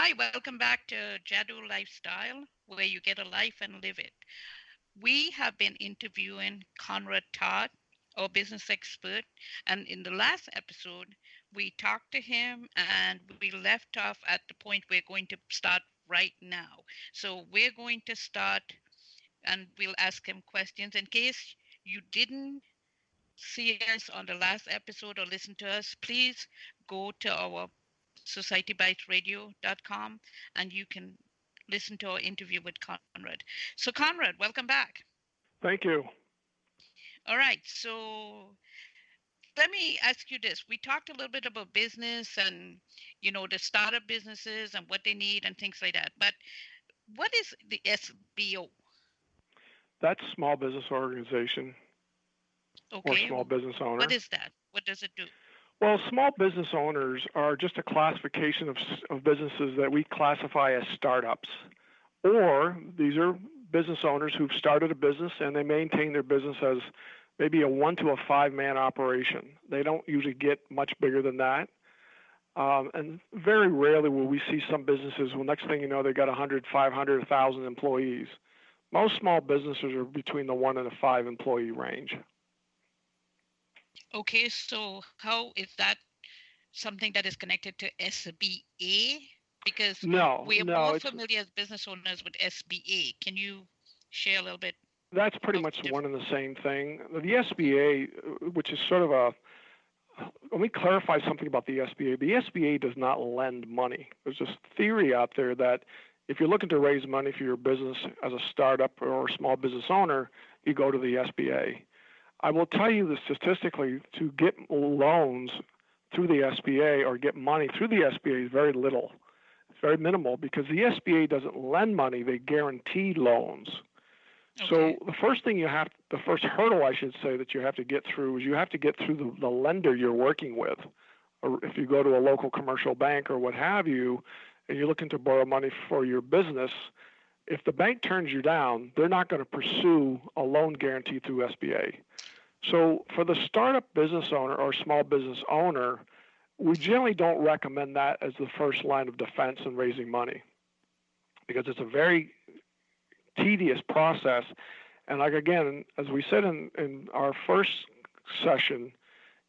Hi, welcome back to Jadu Lifestyle, where you get a life and live it. We have been interviewing CONRAD TARTE, our business expert, and in the last episode, we talked to him and we left off at the point we're going to start right now. So we're going to start and we'll ask him questions. In case you didn't see us on the last episode or listen to us, please go to our societybitesradio.com and you can listen to our interview with Conrad. So, Conrad, welcome back. Thank you. All right. So, let me ask you this. We talked a little bit about business and, the startup businesses and what they need and things like that. But what is the SBO? That's small business organization or Okay. small business What owner. is that? What does it do? Well, small business owners are just a classification of businesses that we classify as startups. Or these are business owners who've started a business and they maintain their business as maybe a 1 to 5 man operation. They don't usually get much bigger than that. And very rarely will we see some businesses, well, next thing you know, they've got 100, 500, 1,000 employees. Most small businesses are between the 1 and 5 employee range. Okay. So, how is that something that is connected to SBA? Because No, we are no, more it's familiar as business owners with SBA. Can you share a little bit that's pretty of much the one difference? and the same thing. The SBA, which is sort of a, let me clarify something about the SBA. The SBA does not lend money. There's this theory out there that if you're looking to raise money for your business as a startup or a small business owner, you go to the SBA. I will tell you that statistically, to get loans through the SBA or get money through the SBA is very little. It's very minimal because the SBA doesn't lend money, they guarantee loans. So Okay. the first thing the first hurdle I should say that you have to get through is you have to get through the lender you're working with. Or if you go to a local commercial bank or what have you, and you're looking to borrow money for your business, if the bank turns you down, they're not going to pursue a loan guarantee through SBA. So for the startup business owner or small business owner, we generally don't recommend that as the first line of defense in raising money because it's a very tedious process. And like again, as we said in our first session,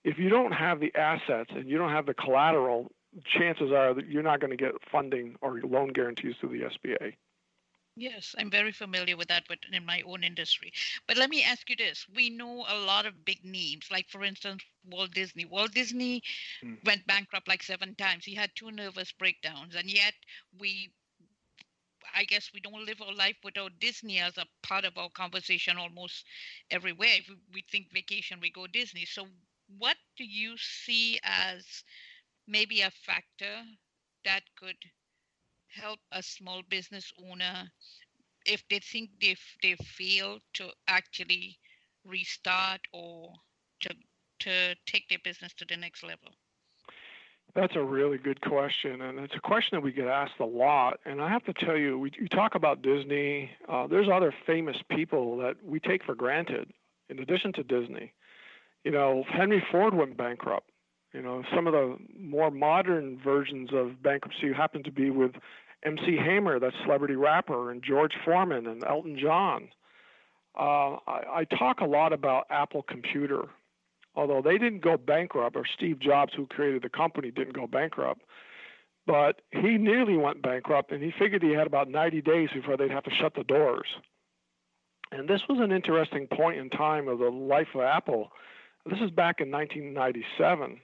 if you don't have the assets and you don't have the collateral, chances are that you're not going to get funding or loan guarantees through the SBA. Yes, I'm very familiar with that, but in my own industry. But let me ask you this. We know a lot of big names, like for instance, Walt Disney. Walt Disney Mm. went bankrupt like 7 times. He had two nervous breakdowns, and yet we I guess we don't live our life without Disney as a part of our conversation almost everywhere. If we think vacation, we go Disney. So, what do you see as maybe a factor that could help a small business owner if they think they fail to actually restart or to to take their business to the next level? That's a really good question, and it's a question that we get asked a lot. And I have to tell you, you talk about Disney. There's other famous people that we take for granted, in addition to Disney. Henry Ford went bankrupt. Some of the more modern versions of bankruptcy happen to be with MC Hammer, that celebrity rapper, and George Foreman and Elton John. I talk a lot about Apple Computer, although they didn't go bankrupt, or Steve Jobs, who created the company, didn't go bankrupt. But he nearly went bankrupt, and he figured he had about 90 days before they'd have to shut the doors. And this was an interesting point in time of the life of Apple. This is back in 1997.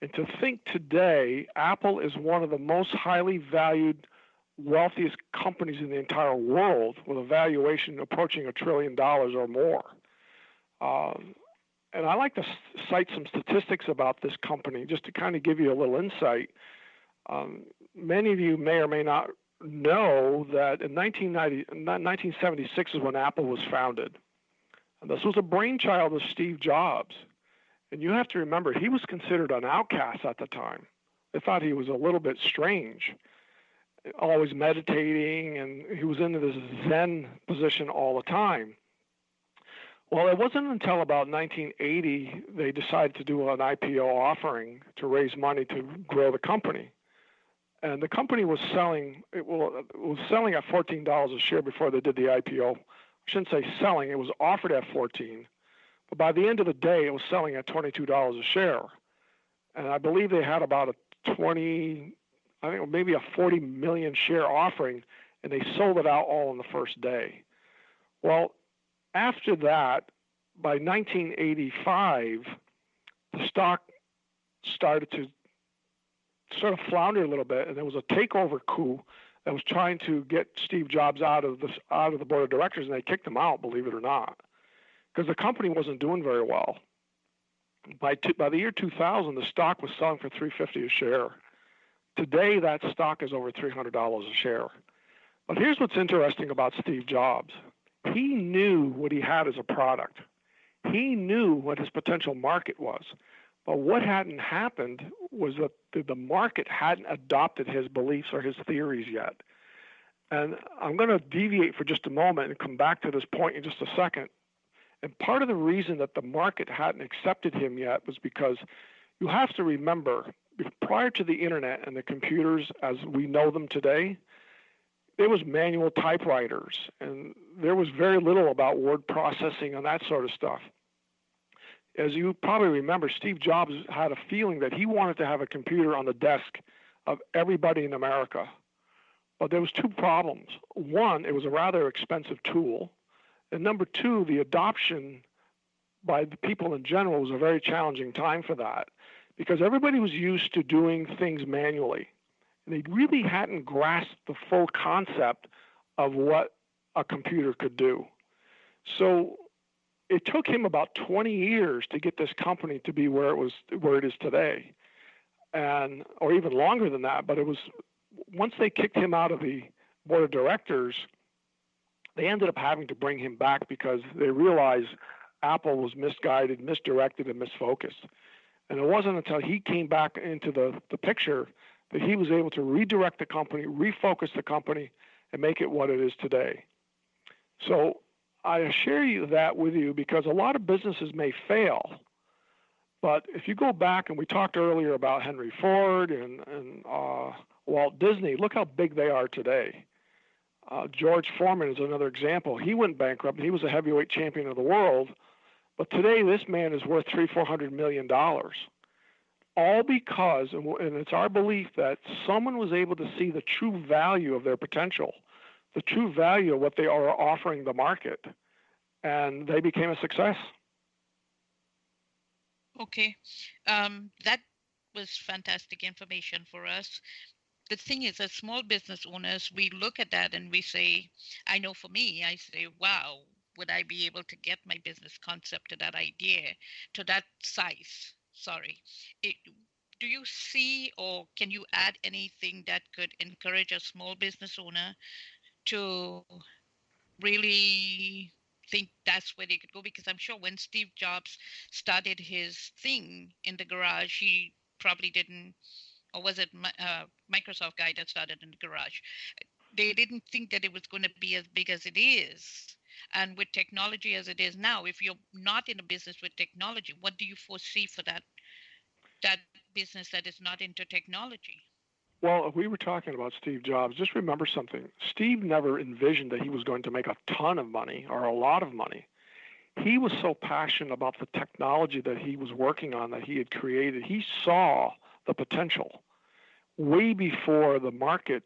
And to think today, Apple is one of the most highly valued, wealthiest companies in the entire world, with a valuation approaching $1 trillion or more. And I like to cite some statistics about this company just to kind of give you a little insight. Many of you may or may not know that in 1976 is when Apple was founded. And this was a brainchild of Steve Jobs. And you have to remember, he was considered an outcast at the time. They thought he was a little bit strange, always meditating, and he was into this Zen position all the time. Well, it wasn't until about 1980 they decided to do an IPO offering to raise money to grow the company. and the company was selling. It was selling at $14 a share before they did the IPO. I shouldn't say selling; it was offered at 14, but by the end of the day, it was selling at $22 a share. And I believe they had about a 20, I think maybe a 40 million share offering, and they sold it out all in the first day. Well, after that, by 1985, the stock started to sort of flounder a little bit, and there was a takeover coup that was trying to get Steve Jobs out of the board of directors, and they kicked him out, believe it or not, because the company wasn't doing very well. By the year 2000, the stock was selling for $350 a share. Today, that stock is over $300 a share. But here's what's interesting about Steve Jobs. He knew what he had as a product. He knew what his potential market was. But what hadn't happened was that the market hadn't adopted his beliefs or his theories yet. And I'm going to deviate for just a moment and come back to this point in just a second. And part of the reason that the market hadn't accepted him yet was because you have to remember, prior to the internet and the computers as we know them today, there was manual typewriters, and there was very little about word processing and that sort of stuff. As you probably remember, Steve Jobs had a feeling that he wanted to have a computer on the desk of everybody in America. But there was two problems. One, it was a rather expensive tool. And number two, the adoption by the people in general was a very challenging time for that, because everybody was used to doing things manually. And they really hadn't grasped the full concept of what a computer could do. So it took him about 20 years to get this company to be where it is today, and or even longer than that. But it was once they kicked him out of the board of directors, they ended up having to bring him back because they realized Apple was misguided, misdirected, and misfocused. And it wasn't until he came back into the picture that he was able to redirect the company, refocus the company, and make it what it is today. So I share that with you because a lot of businesses may fail. But if you go back, and we talked earlier about Henry Ford and Walt Disney, look how big they are today. George Foreman is another example. He went bankrupt. He was a heavyweight champion of the world. But today, this man is worth $400 million. All because, and it's our belief that someone was able to see the true value of their potential, the true value of what they are offering the market, and they became a success. Okay. That was fantastic information for us. The thing is, as small business owners, we look at that and we say, I know for me, I say, wow, would I be able to get my business concept to that idea, to that size? Sorry. Do you see, or can you add anything that could encourage a small business owner to really think that's where they could go? Because I'm sure when Steve Jobs started his thing in the garage, he probably didn't, or was it Microsoft guy that started in the garage? They didn't think that it was going to be as big as it is. And with technology as it is now, if you're not in a business with technology, what do you foresee for that business that is not into technology? Well, if we were talking about Steve Jobs, just remember something. Steve never envisioned that he was going to make a ton of money or a lot of money. He was so passionate about the technology that he was working on, that he had created. He saw the potential way before the market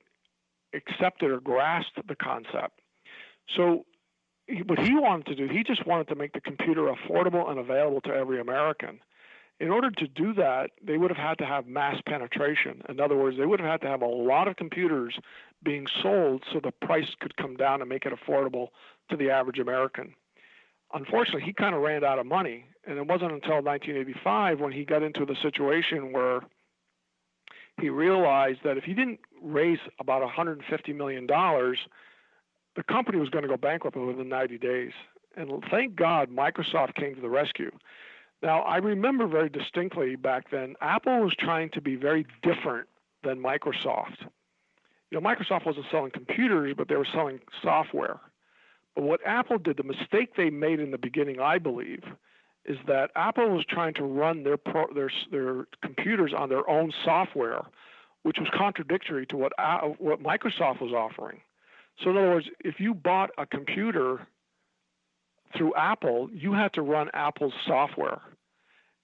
accepted or grasped the concept. So what he wanted to do, he just wanted to make the computer affordable and available to every American. In order to do that, they would have had to have mass penetration. In other words, they would have had to have a lot of computers being sold so the price could come down and make it affordable to the average American. Unfortunately, he kind of ran out of money, and it wasn't until 1985 when he got into the situation where he realized that if he didn't raise about $150 million, the company was going to go bankrupt within 90 days. And thank God Microsoft came to the rescue. Now, I remember very distinctly back then, Apple was trying to be very different than Microsoft. You know, Microsoft wasn't selling computers, but they were selling software. But what Apple did, the mistake they made in the beginning, I believe, is that Apple was trying to run their computers on their own software, which was contradictory to what Microsoft was offering. So in other words, if you bought a computer through Apple, you had to run Apple's software.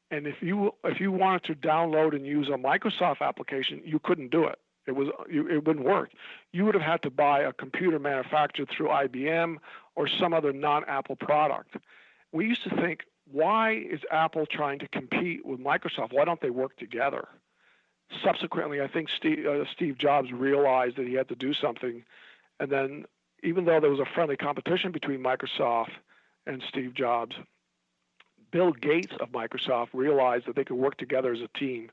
And if you wanted to download and use a Microsoft application, you couldn't do it. It wouldn't work. You would have had to buy a computer manufactured through IBM or some other non-Apple product. We used to think, why is Apple trying to compete with Microsoft? Why don't they work together? Subsequently, I think Steve Jobs realized that he had to do something. And then even though there was a friendly competition between Microsoft and Steve Jobs, Bill Gates of Microsoft realized that they could work together as a team.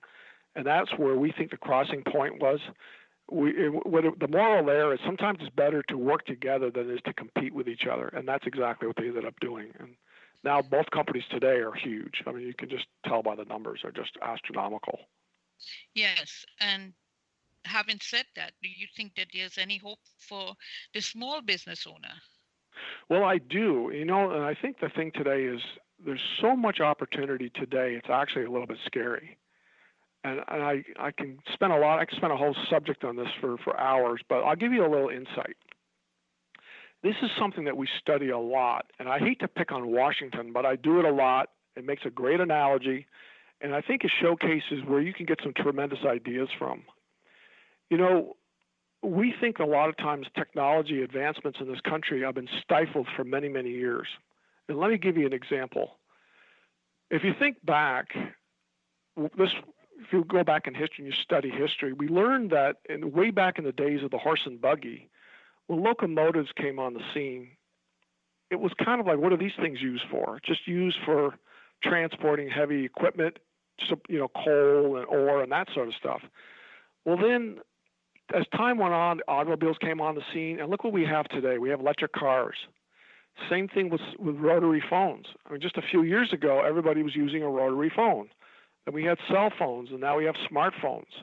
And that's where we think the crossing point was. The moral there is sometimes it's better to work together than it is to compete with each other. And that's exactly what they ended up doing. And now both companies today are huge. I mean, you can just tell by the numbers. They're just astronomical. Yes. And having said that, do you think that there's any hope for the small business owner? Well, I do. And I think the thing today is there's so much opportunity today, it's actually a little bit scary. And I can spend I can spend a whole subject on this for hours, but I'll give you a little insight. This is something that we study a lot, and I hate to pick on Washington, but I do it a lot. It makes a great analogy, and I think it showcases where you can get some tremendous ideas from. We think a lot of times technology advancements in this country have been stifled for many, many years. And let me give you an example. If you think back, if you go back in history and you study history, we learned that way back in the days of the horse and buggy, when locomotives came on the scene, it was kind of like, what are these things used for? Just used for transporting heavy equipment, coal and ore and that sort of stuff. Well, then as time went on, automobiles came on the scene, and look what we have today. We have electric cars. Same thing with rotary phones. I mean, just a few years ago, everybody was using a rotary phone. Then we had cell phones, and now we have smartphones.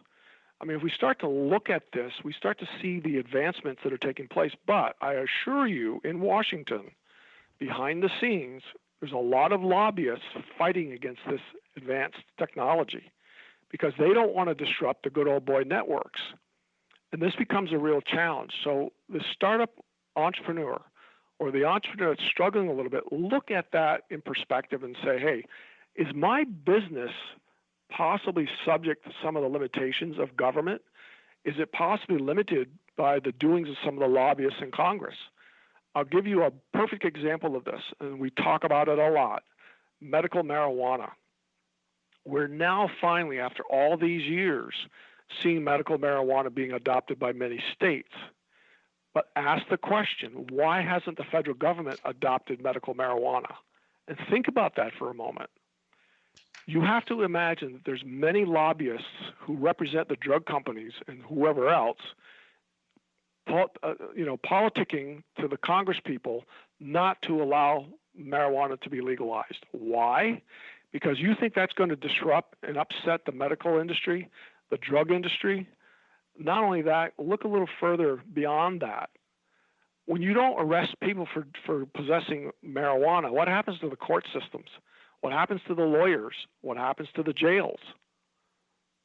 I mean, if we start to look at this, we start to see the advancements that are taking place. But I assure you, in Washington, behind the scenes, there's a lot of lobbyists fighting against this advanced technology because they don't want to disrupt the good old boy networks. And this becomes a real challenge. So the startup entrepreneur or the entrepreneur that's struggling a little bit, look at that in perspective and say, hey, is my business possibly subject to some of the limitations of government? Is it possibly limited by the doings of some of the lobbyists in Congress? I'll give you a perfect example of this, and we talk about it a lot, medical marijuana. We're now finally, after all these years, seeing medical marijuana being adopted by many states. But ask the question, why hasn't the federal government adopted medical marijuana? And think about that for a moment. You have to imagine that there's many lobbyists who represent the drug companies and whoever else, politicking to the Congress people not to allow marijuana to be legalized. Why? Because you think that's going to disrupt and upset the medical industry, the drug industry. Not only that, look a little further beyond that. When you don't arrest people for possessing marijuana, what happens to the court systems? What happens to the lawyers? What happens to the jails?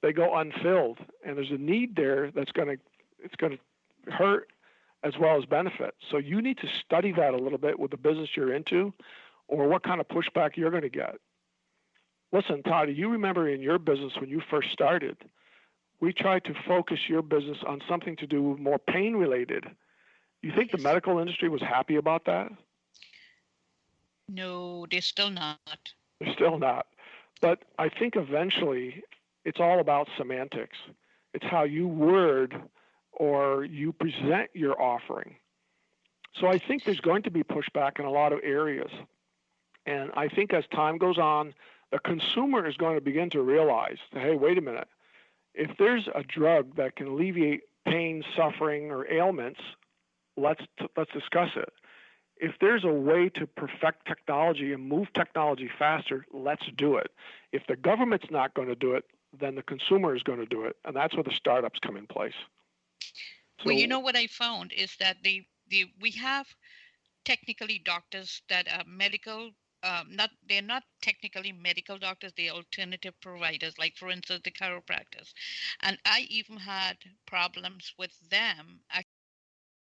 They go unfilled, and there's a need there it's going to hurt as well as benefit. So you need to study that a little bit with the business you're into, or what kind of pushback you're going to get. Listen, Todd, you remember in your business when you first started, we tried to focus your business on something to do with more pain related. You think the medical industry was happy about that? No, they're still not. They're still not. But I think eventually it's all about semantics. It's how you word or you present your offering. So I think there's going to be pushback in a lot of areas. And I think as time goes on, the consumer is going to begin to realize, hey, wait a minute. If there's a drug that can alleviate pain, suffering, or ailments, let's discuss it. If there's a way to perfect technology and move technology faster, let's do it. If the government's not going to do it, then the consumer is going to do it, and that's where the startups come in place. So, well, you know what I found is that we have technically doctors that are medical not they're not technically medical doctors, they're alternative providers, like for instance the chiropractors. And I even had problems with them